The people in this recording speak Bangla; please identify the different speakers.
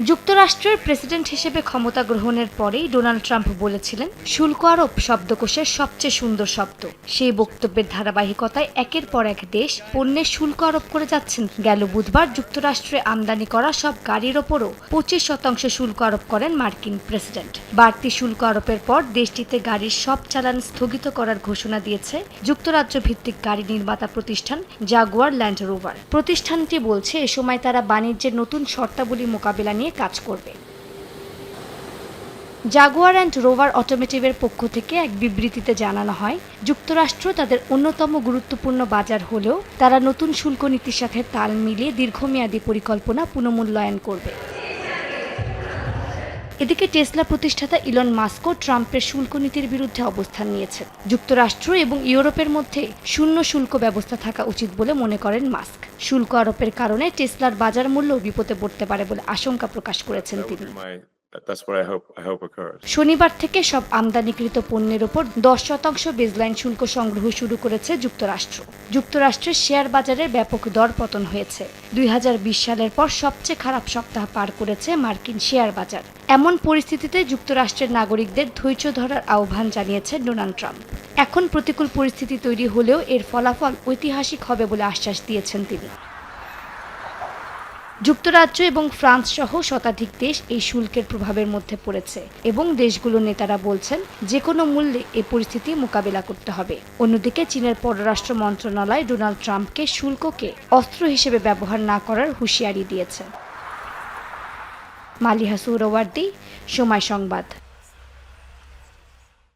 Speaker 1: যুক্তরাষ্ট্রের প্রেসিডেন্ট হিসেবে ক্ষমতা গ্রহণের পরেই ডোনাল্ড ট্রাম্প বলেছিলেন, শুল্ক আরোপ শব্দকোষের সবচেয়ে সুন্দর শব্দ। সেই বক্তব্যের ধারাবাহিকতায় একের পর এক দেশ পণ্যের শুল্ক আরোপ করে যাচ্ছেন। গেল বুধবার যুক্তরাষ্ট্রে আমদানি করা সব গাড়ির ওপরও 25% শুল্ক আরোপ করেন মার্কিন প্রেসিডেন্ট। বাড়তি শুল্ক আরোপের পর দেশটিতে গাড়ির সব চালান স্থগিত করার ঘোষণা দিয়েছে যুক্তরাজ্য ভিত্তিক গাড়ি নির্মাতা প্রতিষ্ঠান জাগুয়ার ল্যান্ড রোভার। প্রতিষ্ঠানটি বলছে, এ সময় তারা বাণিজ্যের নতুন শর্তাবলী মোকাবিলা নিয়ে কাজ করবে। জাগুয়ার অ্যান্ড রোভার অটোমোটিভের পক্ষ থেকে এক বিবৃতিতে জানানো হয়, যুক্তরাষ্ট্র তাদের অন্যতম গুরুত্বপূর্ণ বাজার হলেও তারা নতুন শুল্ক নীতির সাথে তাল মিলিয়ে দীর্ঘমেয়াদী পরিকল্পনা পুনর্মূল্যায়ন করবে। এদিকে টেসলা প্রতিষ্ঠাতা ইলন মাস্কও ট্রাম্পের শুল্ক নীতির বিরুদ্ধে অবস্থান নিয়েছেন। যুক্তরাষ্ট্র এবং ইউরোপের মধ্যে শূন্য শুল্ক ব্যবস্থা থাকা উচিত বলে মনে করেন মাস্ক। শুল্ক আরোপের কারণে টেসলার বাজার মূল্য বিপদে পড়তে পারে বলে আশঙ্কা প্রকাশ করেছেন তিনি। শনিবার থেকে সব আমদানিকৃত পণ্যের ওপর 10% বেজলাইন শুল্ক সংগ্রহ শুরু করেছে যুক্তরাষ্ট্র। যুক্তরাষ্ট্রের শেয়ার বাজারের ব্যাপক দরপতন হয়েছে। 2020 সালের পর সবচেয়ে খারাপ সপ্তাহ পার করেছে মার্কিন শেয়ার বাজার। এমন পরিস্থিতিতে যুক্তরাষ্ট্রের নাগরিকদের ধৈর্য ধরার আহ্বান জানিয়েছেন ডোনাল্ড ট্রাম্প। এখন প্রতিকূল পরিস্থিতি তৈরি হলেও এর ফলাফল ঐতিহাসিক হবে বলে আশ্বাস দিয়েছেন তিনি। যুক্তরাজ্য এবং ফ্রান্স সহ শতাধিক দেশ এই শুল্কের প্রভাবের মধ্যে পড়েছে এবং দেশগুলোর নেতারা বলছেন, যে কোনো মূল্যে এই পরিস্থিতি মোকাবিলা করতে হবে। অন্যদিকে চীনের পররাষ্ট্র মন্ত্রণালয় ডোনাল্ড ট্রাম্পকে শুল্ককে অস্ত্র হিসেবে ব্যবহার না করার হুঁশিয়ারি দিয়েছে। মালিহা সুহরাওয়ার্দী, সময় সংবাদ।